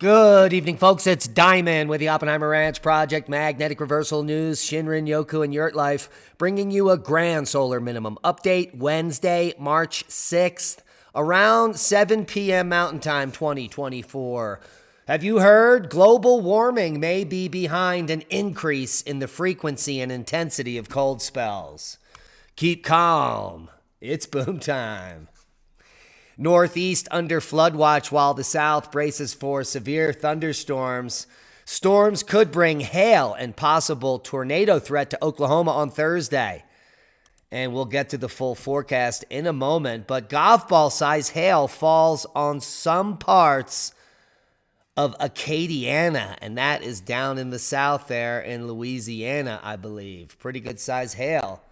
Good evening, folks. It's Diamond with the Oppenheimer Ranch Project Magnetic Reversal News, Shinrin Yoku and Yurt Life, bringing you a grand solar minimum update Wednesday, March 6th, around 7 p.m. Mountain Time 2024. Have you heard? Global warming may be behind an increase in the frequency and intensity of cold spells. Keep calm. It's boom time. Northeast under flood watch while the south braces for severe thunderstorms. Storms could bring hail and possible tornado threat to Oklahoma on Thursday. And we'll get to the full forecast in a moment, but golf ball size hail falls on some parts of Acadiana, and that is down in the south there in Louisiana, I believe. Pretty good size hail.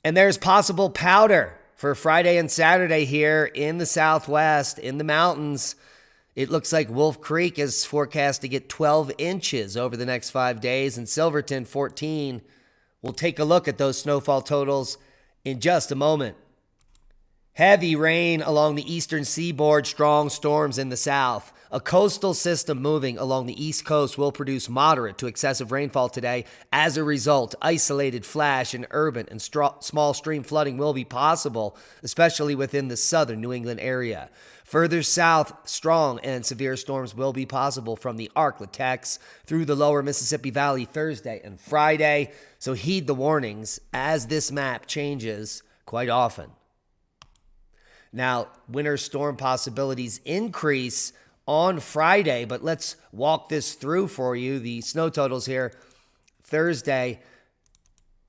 And there's possible powder for Friday and Saturday here in the southwest, in the mountains. It looks like Wolf Creek is forecast to get 12 inches over the next 5 days, and Silverton 14. We'll take a look at those snowfall totals in just a moment. Heavy rain along the eastern seaboard, strong storms in the south. A coastal system moving along the east coast will produce moderate to excessive rainfall today. As a result, isolated flash and urban and small stream flooding will be possible, especially within the southern New England area. Further south, strong and severe storms will be possible from the Ark-La-Tex through the lower Mississippi Valley Thursday and Friday. So heed the warnings as this map changes quite often. Now, winter storm possibilities increase on Friday, but let's walk this through for you. The snow totals here, Thursday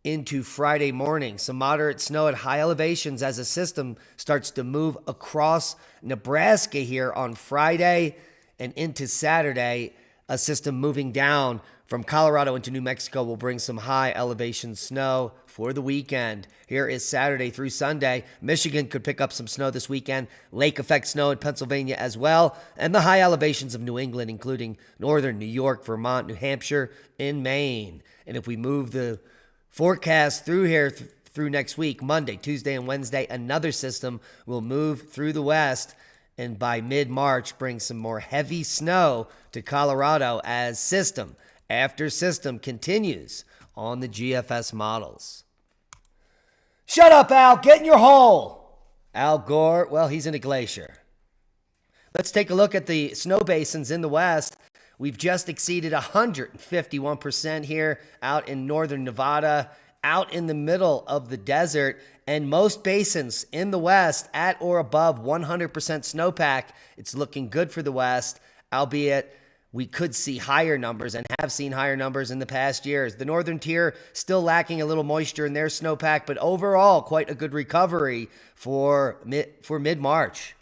into Friday morning. Some moderate snow at high elevations as a system starts to move across Nebraska here on Friday and into Saturday. A system moving down from Colorado into New Mexico will bring some high elevation snow for the weekend. Here is Saturday through Sunday. Michigan could pick up some snow this weekend. Lake effect snow in Pennsylvania as well. And the high elevations of New England, including northern New York, Vermont, New Hampshire, and Maine. And if we move the forecast through here through next week, Monday, Tuesday, and Wednesday, another system will move through the west. And by mid-March, bring some more heavy snow to Colorado as system after system continues on the GFS models. Shut up, Al. Get in your hole. Al Gore, well, he's in a glacier. Let's take a look at the snow basins in the west. We've just exceeded 151% here out in northern Nevada, out in the middle of the desert, and most basins in the west at or above 100% snowpack. It's looking good for the west, albeit we could see higher numbers and have seen higher numbers in the past years. The northern tier still lacking a little moisture in their snowpack, but overall quite a good recovery for mid-March.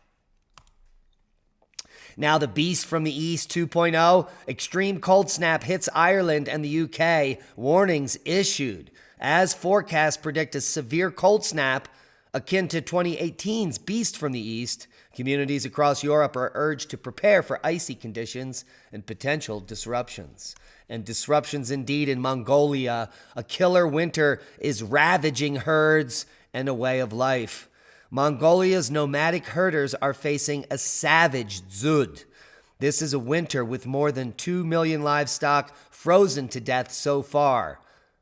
Now the beast from the east 2.0, extreme cold snap hits Ireland and the UK. Warnings issued as forecasts predict a severe cold snap akin to 2018's beast from the east. Communities across Europe are urged to prepare for icy conditions and potential disruptions. And disruptions indeed in Mongolia. A killer winter is ravaging herds and a way of life. Mongolia's nomadic herders are facing a savage dzud. This is a winter with more than 2 million livestock frozen to death so far.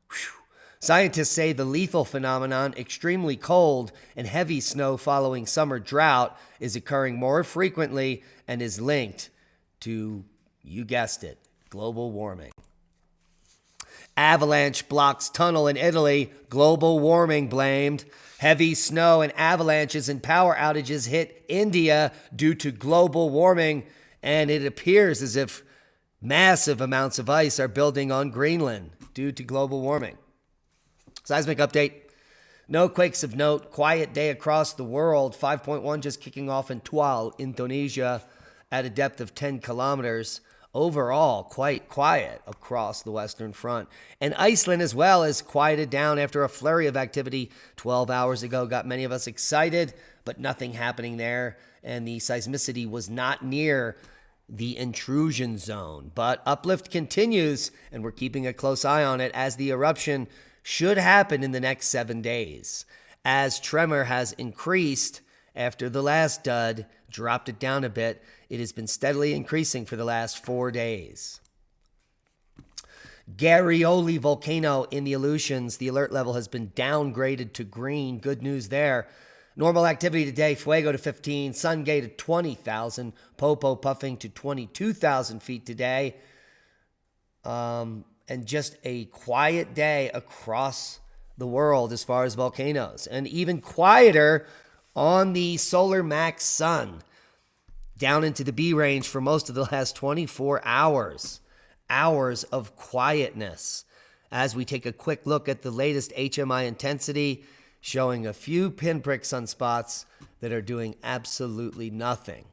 Whew. Scientists say the lethal phenomenon, extremely cold and heavy snow following summer drought, is occurring more frequently and is linked to, you guessed it, global warming. Avalanche blocks tunnel in Italy, global warming blamed. Heavy snow and avalanches and power outages hit India due to global warming, and it appears as if massive amounts of ice are building on Greenland due to global warming. Seismic update. No quakes of note. Quiet day across the world. 5.1 just kicking off in Tual, Indonesia, at a depth of 10 kilometers. Overall, quite quiet across the Western Front. And Iceland as well is quieted down after a flurry of activity 12 hours ago. Got many of us excited, but nothing happening there. And the seismicity was not near the intrusion zone. But uplift continues, and we're keeping a close eye on it as the eruption should happen in the next 7 days. As tremor has increased after the last dud dropped it down a bit. It has been steadily increasing for the last 4 days. Garioli volcano in the Aleutians. The alert level has been downgraded to green. Good news there. Normal activity today, Fuego to 15, Sungay to 20,000, Popo puffing to 22,000 feet today. And just a quiet day across the world as far as volcanoes. And even quieter on the Solar Max Sun, down into the B range for most of the last 24 hours. Hours of quietness. As we take a quick look at the latest HMI intensity, showing a few pinprick sunspots that are doing absolutely nothing.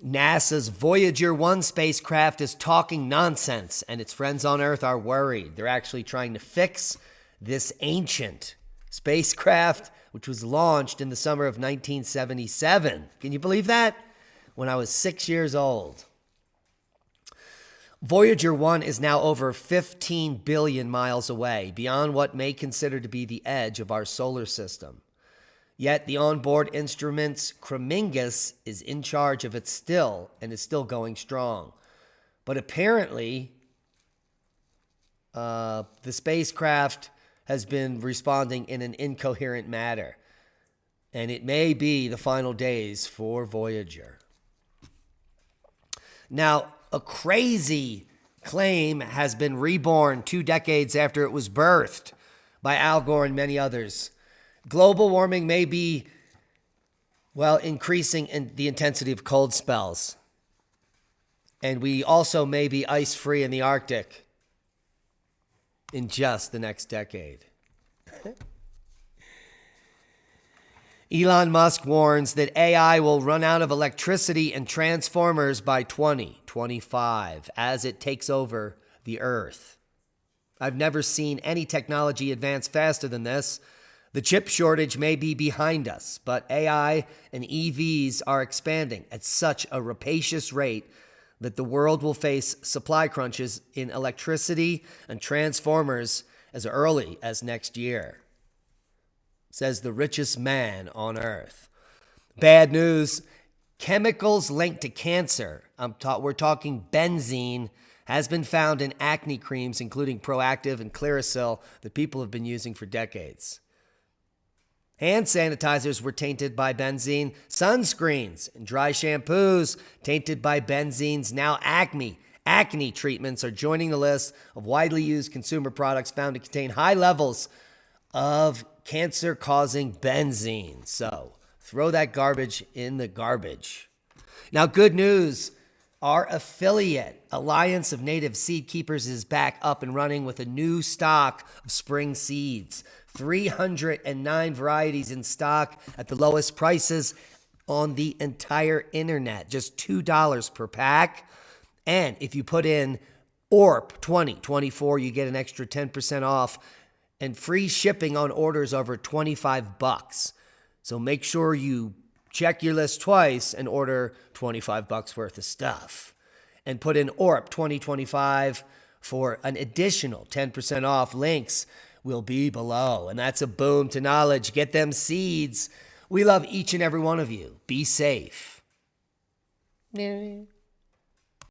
NASA's Voyager 1 spacecraft is talking nonsense, and its friends on Earth are worried. They're actually trying to fix this ancient spacecraft, which was launched in the summer of 1977. Can you believe that? When I was 6 years old. Voyager 1 is now over 15 billion miles away, beyond what may consider to be the edge of our solar system. Yet the onboard instrument's Chromingus is in charge of it still and is still going strong. But apparently, the spacecraft has been responding in an incoherent manner. And it may be the final days for Voyager. Now, a crazy claim has been reborn 2 decades after it was birthed by Al Gore and many others. Global warming may be, increasing in the intensity of cold spells. And we also may be ice-free in the Arctic in just the next decade. Elon Musk warns that AI will run out of electricity and transformers by 2025 as it takes over the Earth. I've never seen any technology advance faster than this. The chip shortage may be behind us, but AI and EVs are expanding at such a rapacious rate that the world will face supply crunches in electricity and transformers as early as next year, says the richest man on Earth. Bad news, chemicals linked to cancer, we're talking benzene, has been found in acne creams, including Proactive and Clearasil, that people have been using for decades. Hand sanitizers were tainted by benzene. Sunscreens and dry shampoos tainted by benzenes. Now acne treatments are joining the list of widely used consumer products found to contain high levels of cancer-causing benzene. So throw that garbage in the garbage. Now, good news. Our affiliate, Alliance of Native Seed Keepers, is back up and running with a new stock of spring seeds. 309 varieties in stock at the lowest prices on the entire internet. Just $2 per pack. And if you put in ORP 2024, you get an extra 10% off and free shipping on orders over $25. So make sure you check your list twice and order $25 worth of stuff. And put in ORP 2025 for an additional 10% off. Links will be below. And that's a boom to knowledge. Get them seeds. We love each and every one of you. Be safe.